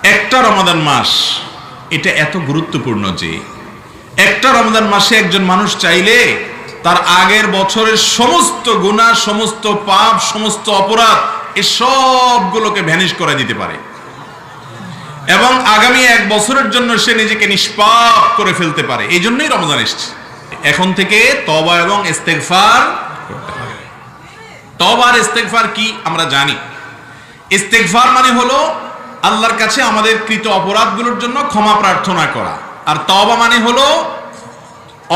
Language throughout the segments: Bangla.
একটা রমাদান মাস এটা এত গুরুত্বপূর্ণ যে একটা রমাদান মাসে একজন মানুষ চাইলে তার আগের বছরের সমস্ত গুনাহ, সমস্ত পাপ, সমস্ত অপরাধ এই সবগুলোকে ভ্যানিশ করে দিতে পারে এবং আগামী এক বছরের জন্য সে নিজেকে নিষ্পাপ করে ফেলতে পারে। এই জন্যই রমজান এসেছে। এখন থেকে তওবা এবং ইস্তেগফার করতে হবে। তওবা আর ইস্তেগফার কি আমরা জানি। ইস্তেগফার মানে হলো আল্লাহর কাছে আমাদের কৃত অপরাধগুলোর জন্য ক্ষমা প্রার্থনা করা, আর তওবা মানে হলো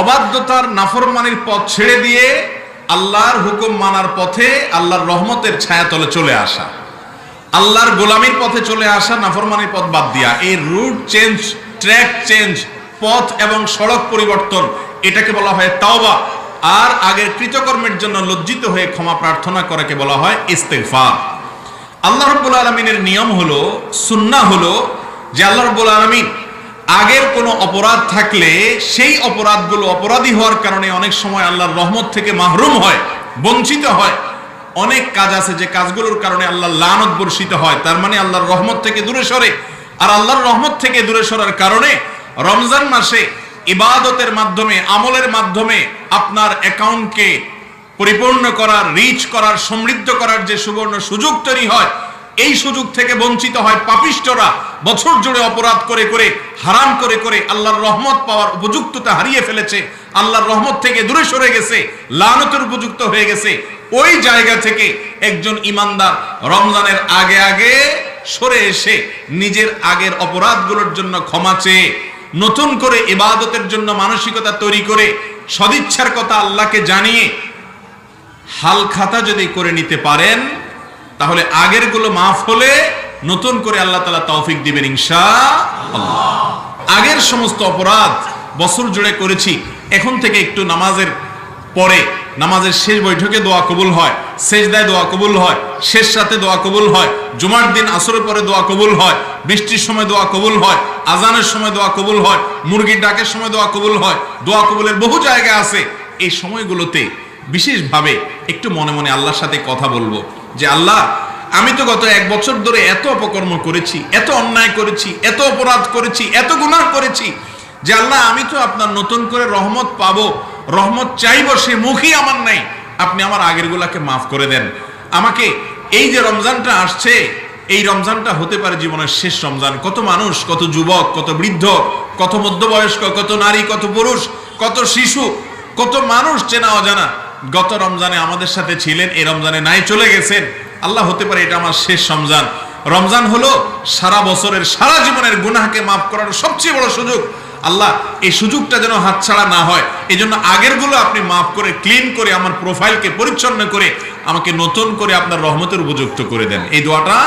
অবাধ্যতার নাফরমানির পথ ছেড়ে দিয়ে আল্লাহর হুকুম মানার পথে আল্লাহর রহমতের ছায়াতলে চলে আসা, আল্লাহর গোলামির পথে চলে আসা, নাফরমানির পথ বাদ দিয়া। এই রুট চেঞ্জ, ট্র্যাক চেঞ্জ, পথ এবং সড়ক পরিবর্তন, এটাকে বলা হয় তওবা। আর আগের কৃতকর্মের জন্য লজ্জিত হয়ে ক্ষমা প্রার্থনা করাকে বলা হয় ইস্তেগফার। আল্লাহ রাব্বুল আলামিনের নিয়ম হলো, সুন্নাহ হলো যে আল্লাহ রাব্বুল আলামিন আগের কোনো অপরাধ থাকলে সেই অপরাধগুলো, অপরাধী হওয়ার কারণে অনেক সময় আল্লাহর রহমত থেকে মাহরুম হয়, বঞ্চিত হয়। অনেক কাজ আছে যে কাজগুলোর কারণে আল্লাহর লানত বর্ষিত হয়, তার মানে আল্লাহর রহমত থেকে দূরে সরে। আর আল্লাহর রহমত থেকে দূরে সরার কারণে রমজান মাসে ইবাদতের মাধ্যমে, আমলের মাধ্যমে আপনার অ্যাকাউন্টকে পরিপূর্ণ করার, রিচ করার, সমৃদ্ধ করার যে সুবর্ণ সুযোগ তৈরি হয়, এই সুযোগ থেকে বঞ্চিত হয় পাপিষ্ঠরা। বছর জুড়ে অপরাধ করে করে, হারাম করে করে আল্লাহর রহমত পাওয়ার উপযুক্ততা হারিয়ে ফেলেছে, আল্লাহর রহমত থেকে দূরে সরে গেছে, লানতের উপযুক্ত হয়ে গেছে। ওই জায়গা থেকে একজন ইমানদার রমজানের আগে আগে সরে এসে নিজের আগের অপরাধগুলোর জন্য ক্ষমা চেয়ে নতুন করে ইবাদতের জন্য মানসিকতা তৈরি করে সদিচ্ছার কথা আল্লাহকে জানিয়ে হাল খাতা যদি করে নিতে পারেন, তাহলে আগের গুলো মাফ হলে নতুন করে আল্লাহ তাআলা তৌফিক দিবেন ইনশাআল্লাহ। আগের সমস্ত অপরাধ বছর জুড়ে করেছি, এখন থেকে একটু নামাজের পরে, নামাজের শেষ বৈঠকে দোয়া কবুল হয়, সেজদায় দোয়া কবুল হয়, শেষ রাতে দোয়া কবুল হয়, জুমার দিন আসরের পরে দোয়া কবুল হয়, বৃষ্টির সময় দোয়া কবুল হয়, আজানের সময় দোয়া কবুল হয়, মুরগির ডাকের সময় দোয়া কবুল হয়। দোয়া কবুলের বহু জায়গা আছে। এই সময়গুলোতে বিশেষভাবে একটু মনে মনে আল্লাহর সাথে কথা বলবো যে আল্লাহ, আমি তো গত এক বছর ধরে এত অপকর্ম করেছি, এত অন্যায় করেছি, এত অপরাধ করেছি, এত গুনাহ করেছি, যে আল্লাহ আমি তো আপনার নতুন করে রহমত পাবো, রহমত চাইবো, সে মুখই আমার নাই। আপনি আমার আগের গুলাকে মাফ করে দেন। আমাকে এই যে রমজানটা আসছে, এই রমজানটা হতে পারে জীবনের শেষ রমজান। কত মানুষ, কত যুবক, কত বৃদ্ধ, কত মধ্যবয়স্ক, কত নারী, কত পুরুষ, কত শিশু, কত মানুষ চেনা অজানা গত রমজানে আমাদের সাথে ছিলেন, এই রমজানে নাই, চলে গেছেন। আল্লাহ, হতে পারে এটা আমার শেষ রমজান। রমজান হলো সারা বছরের, সারা জীবনের গুনাহকে মাফ করার সবচেয়ে বড় সুযোগ। আল্লাহ, এই সুযোগটা যেন হাতছাড়া না হয়, এই জন্য আগের গুলো আপনি মাফ করে, ক্লিন করে, আমার প্রোফাইলকে পরিচ্ছন্ন করে আমাকে নতুন করে আপনার রহমতের উপযুক্ত করে দেন। এই দোয়াটা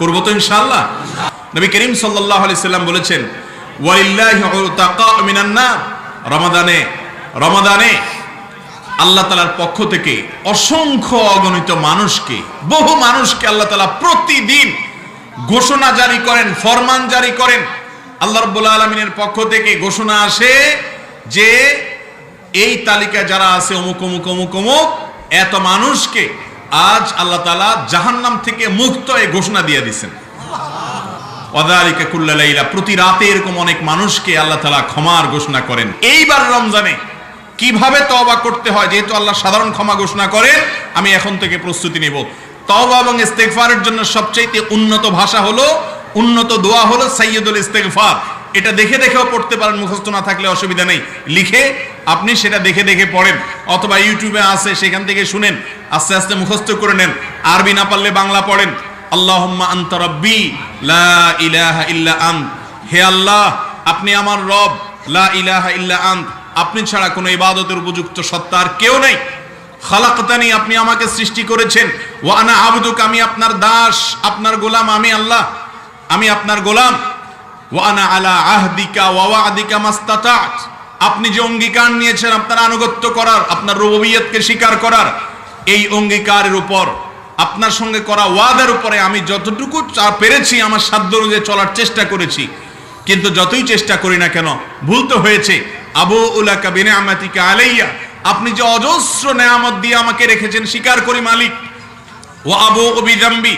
করবো তো ইনশাআল্লাহ। নবী করিম সাল্লাল্লাহু আলাইহি সাল্লাম বলেছেন, ওয়ালিল্লাহি উতাকা মিনান নার। রমাদানে আল্লাহ তাআলার পক্ষ থেকে অসংখ্য অগণিত মানুষকে, বহু মানুষকে আল্লাহ তাআলা প্রতিদিন ঘোষণা জারি করেন, ফরমান জারি করেন। আল্লাহ রাব্বুল আলামিনের পক্ষ থেকে ঘোষণা আসে যে এই তালিকা যারা আছে অমুক অমুক অমুক অমুক এত মানুষকে আজ আল্লাহ তাআলা জাহান্নাম থেকে মুক্ত, এই ঘোষণা দিয়ে দিয়েছেন। ওয়াযালিকা কুল্লা লাইলা, প্রতি রাতে এরকম অনেক মানুষকে আল্লাহ তাআলা ক্ষমার ঘোষণা করেন। এইবার রমজানে কিভাবে তওবা করতে হয়, যেহেতু আল্লাহ সাধারণ ক্ষমা ঘোষণা করেন, আমি এখন থেকে প্রস্তুতি নেব। তওবা এবং ইস্তেগফারের জন্য সবচেয়ে উন্নত ভাষা হলো, উন্নত দোয়া হলো সাইয়্যিদুল ইস্তেগফার। এটা দেখে দেখেও পড়তে পারেন, মুখস্থ না থাকলে অসুবিধা নেই। লিখে আপনি সেটা দেখে দেখে পড়েন, অথবা ইউটিউবে আছে সেখান থেকে শুনেন, আস্তে আস্তে মুখস্থ করে নেন। আরবি না পারলে বাংলা পড়েন। আল্লাহুম্মা আনতা রাব্বি লা ইলাহা ইল্লা আন্ত। হে আল্লাহ, আপনি আমার রব, লা ইলাহা ইল্লা আন্ত, আপনি ছাড়া কোনো ইবাদতের উপযুক্ত সত্তা আর কেউ নেই। খালাকতানি, আপনি আমাকে সৃষ্টি করেছেন। ওয়া আনা আবদুকা, আমি আপনার দাস, আপনার গোলাম। আমি আল্লাহ, আমি আপনার গোলাম। ওয়া আনা আলা আহদিকা ওয়া ওয়াদিকা মাস্তাতাত, আপনি যে অঙ্গীকার নিয়েছেন আপনার আনুগত্য করার, আপনার রুবুবিয়তকে স্বীকার করার, এই অঙ্গীকারের উপর, আপনার সঙ্গে করা ওয়াদার উপরে আমি যতটুকু পেরেছি আমার সাধ্য অনুযায়ী চলার চেষ্টা করেছি। কিন্তু যতই চেষ্টা করি না কেন, ভুল তো হয়েছে। আবু উলাকা বিনিআমাতিকা আলাইয়া, আপনি যে অজস্র নেয়ামত দিয়ে আমাকে রেখেছেন, স্বীকার করি মালিক। ওয়া আবু বিযামবি,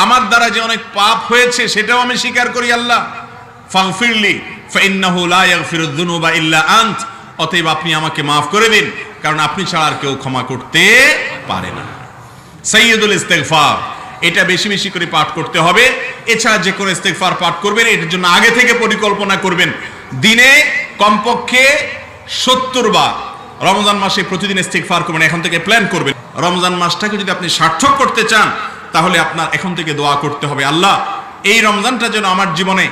আমার দ্বারা যে অনেক পাপ হয়েছে সেটাও আমি স্বীকার করি আল্লাহ, ফাগফিরলি ফাইন্নাহু লা ইয়াগফিরুয যুনুবা ইল্লা আনত, অতএব আপনি আমাকে মাফ করে দিন, কারণ আপনি ছাড়া আর কেউ ক্ষমা করতে পারে না। সাইয়্যিদুল ইস্তিগফার, এটা বেশি বেশি করে পাঠ করতে হবে। এছাড়া যে কোনো ইস্তিগফার পাঠ করবেন, এটার জন্য আগে থেকে পরিকল্পনা করবেন। দিনে কমপক্ষে 70 বার রমজান মাসে প্রতিদিন ইস্তিগফার করবেন, এখন থেকে প্ল্যান করবেন। রমজান মাসটাকে যদি আপনি সার্থক করতে চান, তাহলে আপনার এখন থেকে দোয়া করতে হবে, আল্লাহ এই রমজানটা যেন আমার জীবনে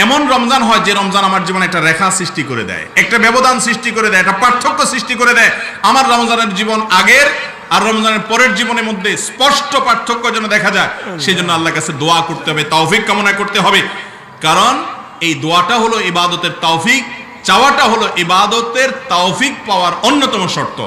এমন রমজান হয় যে রমজান আমার জীবনে একটা রেখা সৃষ্টি করে দেয়, একটা ব্যবধান সৃষ্টি করে দেয়, একটা পার্থক্য সৃষ্টি করে দেয়। আমার রমজানের জীবন আগের আর রমজানের পরের জীবনের মধ্যে স্পষ্ট পার্থক্য যেন দেখা যায়, সেই জন্য আল্লাহর কাছে দোয়া করতে হবে, তৌফিক কামনা করতে হবে। কারণ এই দোয়াটা হলো ইবাদতের তৌফিক, চাওয়াটা হলো ইবাদতের তৌফিক পাওয়ার অন্যতম শর্ত।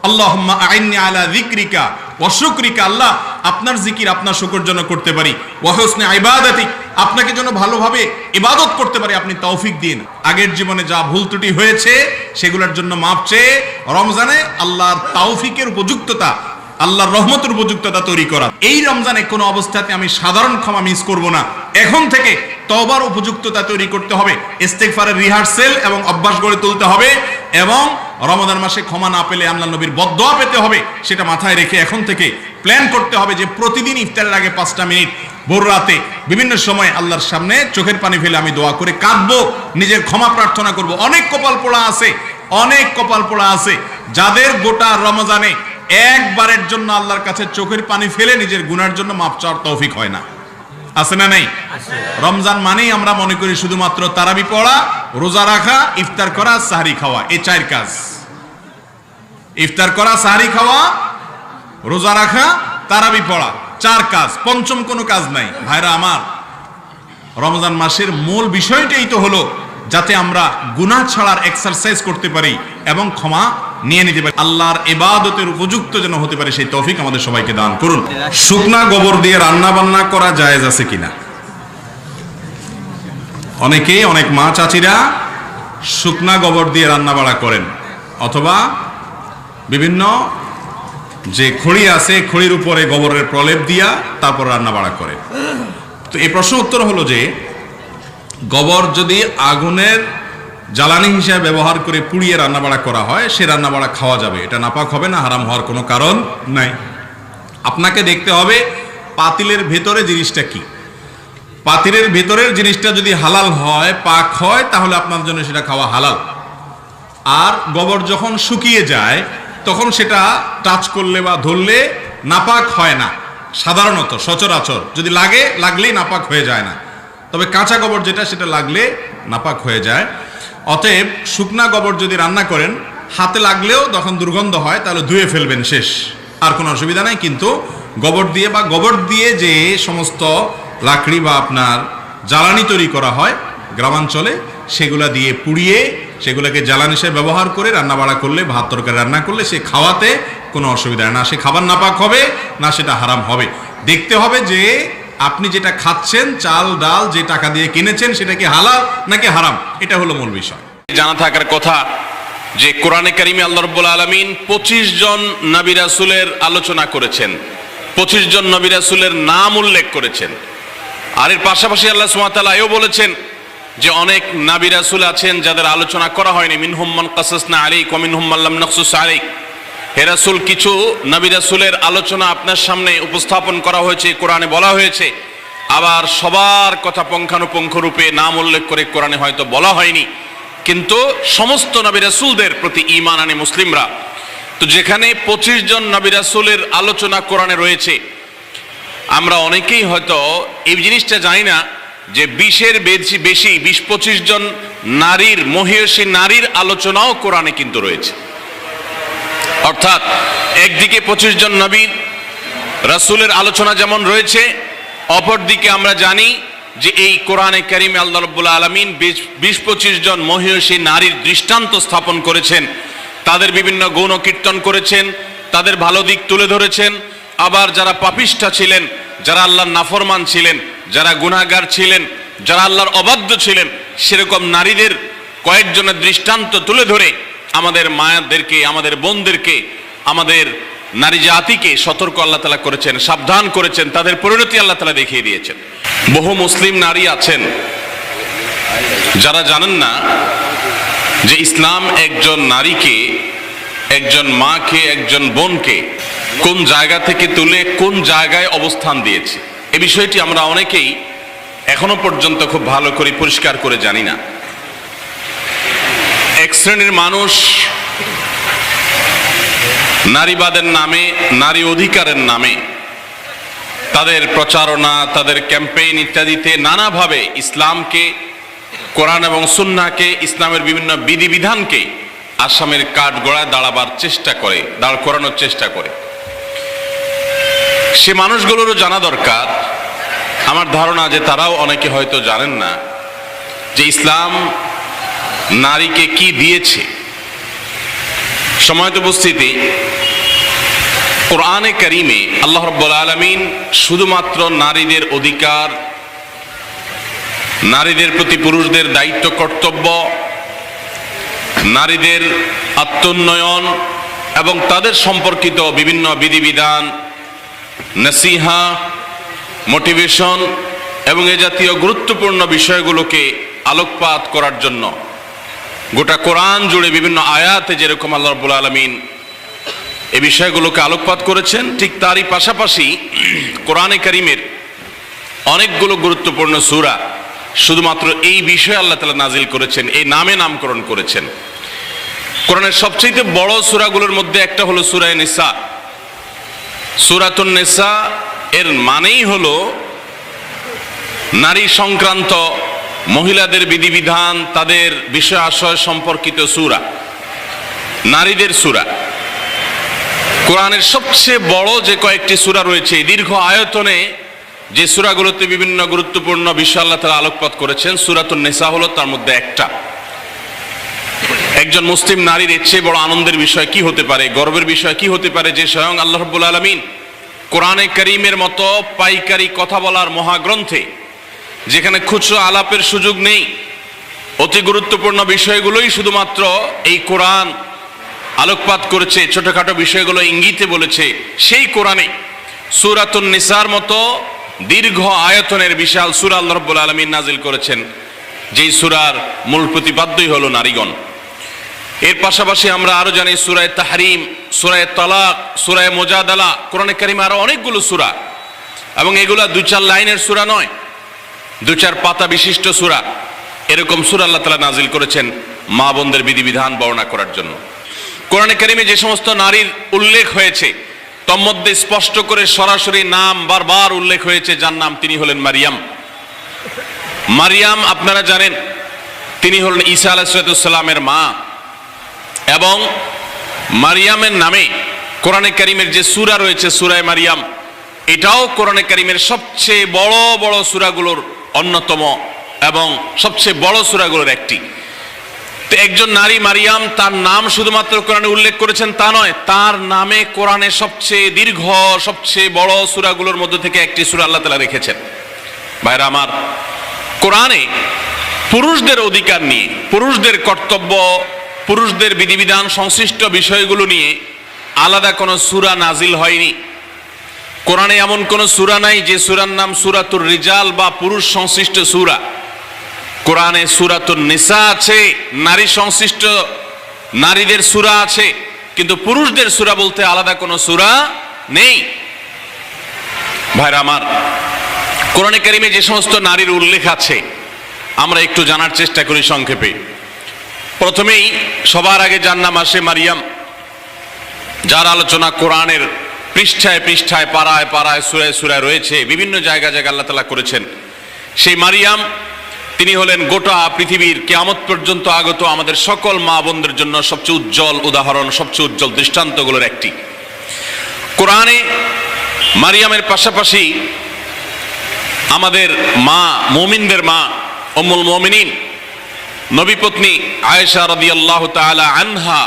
আল্লাহুম্মা আইন্নি আলা যিকরিকা ওয়া শুকরিকা, আল্লাহ আপনার জিকির আপনার শুকর জন্য করতে পারি, ওয়া হুসনি ইবাদাতিক, আপনাকে যেন ভালোভাবে ইবাদত করতে পারি, আপনি তৌফিক দিন। আগের জীবনে যা ভুল ত্রুটি হয়েছে সেগুলোর জন্য মাপ চেয়ে রমজানে আল্লাহর তৌফিকের উপযুক্ততা, আল্লাহর রহমতের উপযুক্ততা তৈরি করা। এই রমজানে কোনো অবস্থাতে আমি সাধারণ ক্ষমা মিস করব না, এখন থেকে তওবার উপযুক্ততা তৈরি করতে হবে, ইস্তিগফারের রিহার্সেল এবং অভ্যাস গড়ে তুলতে হবে, এবং রমজান মাসে ক্ষমা না পেলে আল্লাহর নবীর বদদোয়া পেতে হবে, সেটা মাথায় রেখে এখন থেকে প্ল্যান করতে হবে যে প্রতিদিন ইফতারের আগে 5টা মিনিট ভোর রাতে বিভিন্ন সময় আল্লাহর সামনে চোখের পানি ফেলে আমি দোয়া করে কাঁদবো, নিজের ক্ষমা প্রার্থনা করব। অনেক কপাল পোড়া আছে, অনেক কপাল পোড়া আছে যাদের গোটা রমজানে একবারের জন্য আল্লাহর কাছে চোখের পানি ফেলে নিজের গুনার জন্য মাফ চাওয়ার তৌফিক হয় না। আছে না নাই? রমজান মানেই আমরা মনে করি শুধুমাত্র তারাবি পড়া, রোজা রাখা, ইফতার করা, সাহরি খাওয়া, এই 4 কাজ। ইফতার করা, সাহরি খাওয়া, রোজা রাখা, তারাবি পড়া, 4 কাজ, পঞ্চম কোনো কাজ নাই। ভাইরা আমার, রমজান মাসের মূল বিষয়টাই তো হলো যাতে আমরা গুনাহ ছাড়ার এক্সারসাইজ করতে পারি এবং ক্ষমা নিয়ে নিতে পারি, আল্লাহর ইবাদতের উপযুক্ত যেন হতে পারে, সেই তৌফিক আমাদের সবাইকে দান করুন। শুকনা গোবর দিয়ে রান্না বান্না করা জায়েজ আছে কিনা? অনেকেই, অনেক মা চাচিরা শুকনা গোবর দিয়ে রান্না বাড়া করেন, অথবা বিভিন্ন যে খড়ি আছে খড়ির উপরে গোবরের প্রলেপ দিয়া তারপর রান্না বাড়া করেন। তো এই প্রশ্ন উত্তর হলো যে গোবর যদি আগুনের জ্বালানি হিসেবে ব্যবহার করে পুড়িয়ে রান্নাবাড়া করা হয়, সে রান্নাবাড়া খাওয়া যাবে, এটা নাপাক হবে না, হারাম হওয়ার কোনো কারণ নাই। আপনাকে দেখতে হবে পাতিলের ভেতরে জিনিসটা কি। পাতিলের ভেতরের জিনিসটা যদি হালাল হয়, পাক হয়, তাহলে আপনার জন্য সেটা খাওয়া হালাল। আর গোবর যখন শুকিয়ে যায় তখন সেটা টাচ করলে বা ধরলে নাপাক হয় না, সাধারণত সচরাচর যদি লাগলেই নাপাক হয়ে যায় না, তবে কাঁচা গোবর যেটা সেটা লাগলে নাপাক হয়ে যায়। অতএব শুকনা গোবর যদি রান্না করেন, হাতে লাগলেও তখন দুর্গন্ধ হয়, তাহলে ধুয়ে ফেলবেন, শেষ, আর কোনো অসুবিধা নাই। কিন্তু গোবর দিয়ে বা গোবর দিয়ে যে সমস্ত লাকড়ি বা আপনার জ্বালানি তৈরি করা হয় গ্রামাঞ্চলে, সেগুলা দিয়ে পুড়িয়ে সেগুলোকে জ্বালানি হিসেবে ব্যবহার করে রান্না বাড়া করলে, ভাত তরকারি রান্না করলে সে খাওয়াতে কোনো অসুবিধা না, সে খাবার নাপাক হবে না, সেটা হারাম হবে। দেখতে হবে যে আপনি যেটা খাচ্ছেন, চাল ডাল যে টাকা দিয়ে কিনেছেন, সেটা কি হালাল নাকি হারাম, এটা হলো মূল বিষয়। জানা থাকার কথা যে কোরআনে কারিমে আল্লাহ রাব্বুল আলামিন 25 জন নবী রাসূলের আলোচনা করেছেন, 25 জন নবী রাসূলের নাম উল্লেখ করেছেন। আর এর পাশাপাশি আল্লাহ সুবহানাহু ওয়া তাআলা এও বলেছেন যে অনেক নবী রাসূল আছেন যাদের আলোচনা করা হয়নি, মিনহুম মান কাসাসনা আলাইক ওয়া মিনহুম মান লাম নাকসুস আলাইক। হে রাসূল, কিছু নবী রাসূলের আলোচনা আপনার সামনে উপস্থাপন করা হয়েছে, কোরআনে বলা হয়েছে, আবার সবার কথা পুঙ্খানুপুঙ্খ রূপে নাম উল্লেখ করে কোরআনে হয়তো বলা হয়নি, কিন্তু সমস্ত নবী রাসূলদের প্রতি ঈমান আনে মুসলিমরা। তো যেখানে 25 জন নবী রাসূলের আলোচনা কোরআনে রয়েছে, আমরা অনেকেই হয়তো এই জিনিসটা জানি না যে 20-এর বেশি 20-25 জন নারীর, মহিষী নারীর আলোচনাও কোরআনে কিন্তু রয়েছে। অর্থাৎ একদিকে 25 জন নবীর রাসূলের আলোচনা যেমন রয়েছে, অপরদিকে আমরা জানি যে এই কোরআনে কারিমে আল্লাহ রাব্বুল আলামিন 20-25 জন মহিষী নারীর দৃষ্টান্ত স্থাপন করেছেন, তাদের বিভিন্ন গুণ কীর্তন করেছেন, তাদের ভালো দিক তুলে ধরেছেন। আবার যারা পাপিষ্ঠা ছিলেন, যারা আল্লাহর নাফরমান ছিলেন, যারা গুনাহগার ছিলেন, যারা আল্লাহর অবাধ্য ছিলেন, সেরকম নারীদের কয়েকজনের দৃষ্টান্ত তুলে ধরে আমাদের মায়েদেরকে, আমাদের বোনদেরকে, আমাদের নারী জাতিকে সতর্ক আল্লাহ তাআলা করেছেন, সাবধান করেছেন, তাদের পরিণতি আল্লাহ তাআলা দেখিয়ে দিয়েছেন। বহু মুসলিম নারী আছেন যারা জানেন না যে ইসলাম একজন নারীকে, একজন মাকে, একজন বোনকে কোন জায়গা থেকে তুলে কোন জায়গায় অবস্থান দিয়েছে। এই বিষয়টি আমরা অনেকেই এখনো পর্যন্ত খুব ভালো করে পরিষ্কার করে জানি না। এক শ্রেণীর মানুষ নারীবাদের নামে, নারী অধিকারের নামে তাদের প্রচারণা, তাদের ক্যাম্পেইন ইত্যাদিতে নানাভাবে ইসলামকে, কোরআন এবং সুন্নাহকে, ইসলামের বিভিন্ন বিধিবিধানকে আসামের কাঠগড়ায় দাঁড়াবার চেষ্টা করে, দাঁড় করানোর চেষ্টা করে। সে মানুষগুলোরও জানা দরকার, আমার ধারণা যে তারাও অনেকে হয়তো জানেন না যে ইসলাম নারীকে কি দিয়েছে। সময়ত উপস্থিতি, কোরআনে কারিমে আল্লাহ রাব্বুল আলামিন শুধুমাত্র নারীদের অধিকার, নারীদের প্রতি পুরুষদের দায়িত্ব কর্তব্য, নারীদের আত্মোন্নয়ন এবং তাদের সম্পর্কিত বিভিন্ন বিধিবিধান, নসিহা, মোটিভেশন এবং এ জাতীয় গুরুত্বপূর্ণ বিষয়গুলোকে আলোকপাত করার জন্য গোটা কোরআন জুড়ে বিভিন্ন আয়াতে যেরকম আল্লাহ রাব্বুল আলামিন এই বিষয়গুলোকে আলোকপাত করেছেন, ঠিক তারই পাশাপাশি কোরআনে কারিমের অনেকগুলো গুরুত্বপূর্ণ সূরা শুধুমাত্র এই বিষয়ে আল্লাহ তাআলা নাজিল করেছেন, এই নামে নামকরণ করেছেন। কোরআনের সবচেয়ে বড় সূরাগুলোর মধ্যে একটা হলো সূরা নিসা। সূরাতুন নিসা এর মানেই হলো নারী সংক্রান্ত, মহিলাদের বিধিবিধান, তাদের বিষয় আশয় সম্পর্কিত সূরা, নারীদের সূরা। কোরআনের সবচেয়ে বড় যে কয়েকটি সূরা রয়েছে, দীর্ঘ আয়তনে যে সূরাগুলোতে বিভিন্ন গুরুত্বপূর্ণ বিষয় আল্লাহ তাআলা আলোকপাত করেছেন, সূরাতুন নিসা হলো তার মধ্যে একটা। একজন মুসলিম নারীর এর চেয়ে বড় আনন্দের বিষয় কি হতে পারে, গর্বের বিষয় কি হতে পারে যে স্বয়ং আল্লাহ রাব্বুল আলামিন কোরআনে কারীমের মতো পাইকারি কথা বলার মহাগ্রন্থে, যেখানে খুচরো আলাপের সুযোগ নেই, অতি গুরুত্বপূর্ণ বিষয়গুলোই শুধুমাত্র এই কোরআন আলোকপাত করেছে, ছোটখাটো বিষয়গুলো ইঙ্গিতে বলেছে, সেই কোরআনে সূরাতুন নিসার মতো দীর্ঘ আয়তনের বিশাল সূরা আল্লাহ রাব্বুল আলামিন নাজিল করেছেন, যেই সূরার মূল প্রতিপাদ্যই হলো নারীগণ। এর পাশাপাশি আমরা আরো জানি সূরা তাহরিম, সূরা তালাক, সূরা মুজাদালা, কোরআনে কারিমে আরো অনেকগুলো সূরা, এবং এগুলা 2-4 লাইনের সূরা নয়, 2-4 পাতা বিশিষ্ট সূরা। এরকম সূরা আল্লাহ তাআলা নাজিল করেছেন মা বোনদের বিধিবিধান বর্ণনা করার জন্য। কোরআনে কারিমে যে সমস্ত নারীর উল্লেখ হয়েছে তার মধ্যে স্পষ্ট করে সরাসরি নাম বারবার উল্লেখ হয়েছে, যার নাম তিনি হলেন মারিয়াম। মারিয়াম আপনারা জানেন তিনি হলেন ঈসা আলাইহিস সালামের মা, এবং মারিয়ামের নামে কোরআনে কারিমের যে সূরা রয়েছে সূরা মারিয়াম, এটাও কোরআনে কারিমের সবচেয়ে বড় বড় সূরাগুলোর অন্যতম এবং সবচেয়ে বড় সূরাগুলোর একটি। তো একজন নারী মারিয়াম, তার নাম শুধুমাত্র কোরআনে উল্লেখ করেছেন তা নয়, তার নামে কোরআনে সবচেয়ে দীর্ঘ, সবচেয়ে বড় সূরাগুলোর মধ্যে থেকে একটি সূরা আল্লাহ তাআলা রেখেছেন। ভাইরা আমার, কোরআনে পুরুষদের অধিকার নিয়ে, পুরুষদের কর্তব্য, পুরুষদের বিধিবিধান সংশ্লিষ্ট বিষয়গুলো নিয়ে আলাদা কোনো সূরা নাজিল হয়নি। কোরআনে এমন কোনো সূরা নাই যে সূরার নাম সূরাতুর রিজাল বা পুরুষ সংশ্লিষ্ট সূরা। কোরআনে সূরাতুন নিসা আছে, নারী সংশ্লিষ্ট নারীদের সূরা আছে, কিন্তু পুরুষদের সূরা বলতে আলাদা কোনো সূরা নেই। ভাইরা আমার, কোরআনে কারিমে যে সমস্ত নারীর উল্লেখ আছে আমরা একটু জানার চেষ্টা করি সংক্ষেপে। প্রথমেই সবার আগে যার নাম আসে মারিয়াম, যার আলোচনা কোরআনের পৃষ্ঠায় পৃষ্ঠায়, পাড়ায় পাড়ায়, সূরায় সূরায় রয়েছে, বিভিন্ন জায়গায় জায়গায় আল্লাহ তাআলা করেছেন। সেই মারিয়াম তিনি হলেন গোটা পৃথিবীর কিয়ামত পর্যন্ত আগত আমাদের সকল মা বোনদের জন্য সবচেয়ে উজ্জ্বল উদাহরণ, সবচেয়ে উজ্জ্বল দৃষ্টান্তগুলোর একটি। কোরআনে মারিয়ামের পাশাপাশি আমাদের মা, মুমিনদের মা উম্মুল মুমিনিন নবী পত্নী আয়েশা রাদিয়াল্লাহু তাআলা আনহা,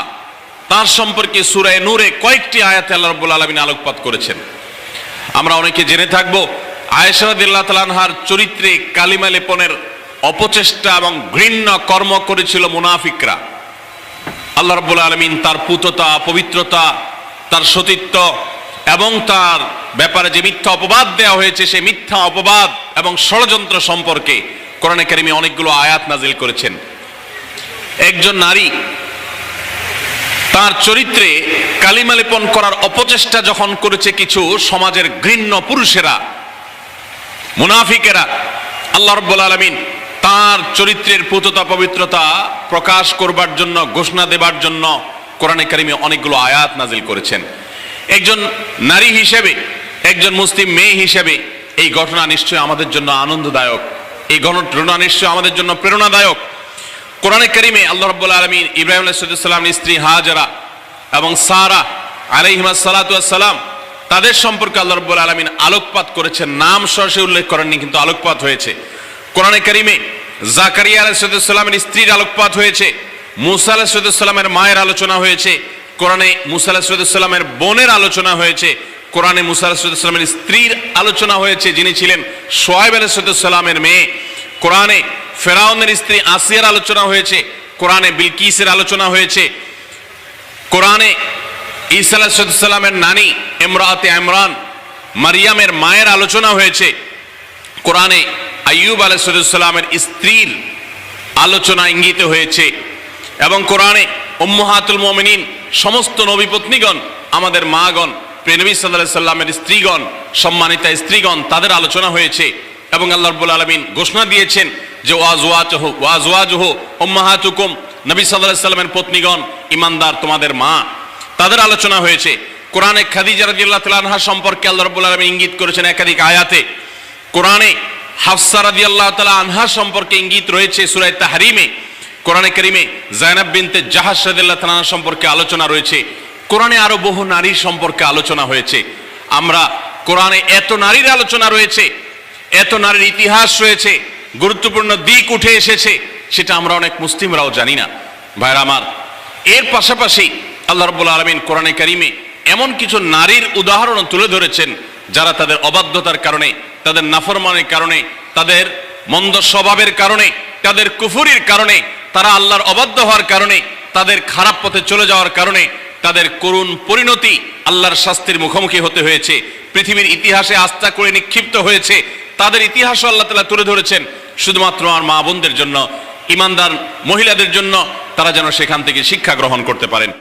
তার সম্পর্কে সূরা নূরে কয়েকটি আয়াতে আল্লাহ রাব্বুল আলামিন আলোকপাত করেছেন। আমরা অনেকে জেনে থাকবো আয়েশা রাদিয়াল্লাহু তাআলা আনহার চরিত্রে কালিমা লেপনের অপচেষ্টা এবং ঘৃণ্য কর্ম করেছিল মুনাফিকরা। আল্লাহ রাব্বুল আলামিন তার পুততা, পবিত্রতা তার সতীত্ব এবং তার ব্যাপারে যে মিথ্যা অপবাদ দেওয়া হয়েছে, সেই মিথ্যা অপবাদ এবং ষড়যন্ত্র সম্পর্কে কোরআনে কারিমে অনেকগুলো আয়াত নাজিল করেছেন। একজন নারী তার চরিত্রে কালিমা লেপন করার অপচেষ্টা যখন করেছে কিছু সমাজের ঘৃণ্য পুরুষেরা, মুনাফিকেরা, আল্লাহ রাব্বুল আলামিন তার চরিত্রের পুততা পবিত্রতা প্রকাশ করবার জন্য, ঘোষণা দেবার জন্য কোরআনে কারিমে অনেকগুলো আয়াত নাজিল করেছেন। একজন নারী হিসেবে, একজন মুসলিম মেয়ে হিসেবে এই ঘটনা নিশ্চয়ই আমাদের জন্য আনন্দদায়ক, এই ঘটনা নিশ্চয়ই আমাদের জন্য প্রেরণাদায়ক। কোরআনে কারিমে আল্লাহ রাব্বুল আলামিন ইব্রাহিম আলাইহিস সালামের স্ত্রী হাজেরা এবং সারা আলাইহিমা সালাতু ওয়াস সালাম, তাদের সম্পর্কে আল্লাহ রাব্বুল আলামিন আলোকপাত করেছেন। নাম সরাসরি উল্লেখ করেননি, কিন্তু আলোকপাত হয়েছে। কোরআনে কারিমে জাকারিয়া আলাইহিস সালামের স্ত্রীর আলোকপাত হয়েছে, মুসা আলাইহিস সালামের মায়ের আলোচনা হয়েছে, কোরআনে মুসা আলাইহিস সালামের বোনের আলোচনা হয়েছে, কোরআনে মুসা আলাইহিস সালামের স্ত্রীর আলোচনা হয়েছে যিনি ছিলেন শুআয়ব আলাইহিস সালামের মেয়ে, কোরআনে ফেরাউনের স্ত্রী আসিয়ার আলোচনা হয়েছে, কোরআনে বিলকিসের আলোচনা হয়েছে, কোরআনে ঈসা আলাইহিস সালামের নানি ইমরাতে ইমরান মারিয়ামের মায়ের আলোচনা হয়েছে, কোরআনে আইয়ুব আলাইহিস সালামের স্ত্রীর আলোচনা ইঙ্গিত হয়েছে, এবং কোরআনে উম্মাহাতুল মুমিনিন সমস্ত নবী পত্নীগণ, আমাদের মাগণ, প্রিয় নবী সাল্লাল্লাহু আলাইহি সাল্লামের স্ত্রীগণ, সম্মানিতা স্ত্রীগণ, তাদের আলোচনা হয়েছে। এবং আল্লাহ রাব্বুল আলামিন ঘোষণা দিয়েছেন যে ওয়াজওয়াজুহু উম্মাহাতুকুম, নবী সাল্লাল্লাহু আলাইহি সাল্লামের পত্নীগণ ঈমানদার তোমাদের মা, তাদের আলোচনা হয়েছে। কোরআনে খাদিজা রাদিয়াল্লাহু তাআলা আনহা সম্পর্কে আল্লাহ রাব্বুল আলামিন ইঙ্গিত করেছেন একাধিক আয়াতে। কোরআনে হাফসা রাদিয়াল্লাহু তাআলা আনহা সম্পর্কে ইঙ্গিত রয়েছে সূরা তাহরিমে। কোরআনে কারিমে যায়েনাব বিনতে জাহাশ রাদিয়াল্লাহু তাআলা আনহা সম্পর্কে আলোচনা রয়েছে। কোরআনে আরো বহু নারীর সম্পর্কে আলোচনা হয়েছে। আমরা কোরআনে এত নারীর আলোচনা রয়েছে, এত নারীর ইতিহাস রয়েছে, গুরুত্বপূর্ণ দিক উঠে এসেছে, সেটা আমরা অনেক মুসলিমরাও জানি না। ভাইরা আমার, এর পাশাপাশি আল্লাহ রাব্বুল আলামিন কোরআনে কারিমে এমন কিছু নারীর উদাহরণ তুলে ধরেছেন যারা তাদের অবাধ্যতার কারণে, তাদের নাফরমানের কারণে, তাদের মন্দ স্বভাবের কারণে, তাদের কুফরির কারণে, তারা আল্লাহর অবাধ্য হওয়ার কারণে, তাদের খারাপ পথে চলে যাওয়ার কারণে তাদের করুণ পরিণতি, আল্লাহর শাস্তির মুখোমুখি হতে হয়েছে, পৃথিবীর ইতিহাসে আস্থা করে নিক্ষিপ্ত হয়েছে। তাদের ইতিহাসও আল্লাহ তাআলা তুলে ধরেছেন শুধুমাত্র আমার মা বোনদের জন্য, ইমানদার মহিলাদের জন্য, তারা যেন সেখান থেকে শিক্ষা গ্রহণ করতে পারেন।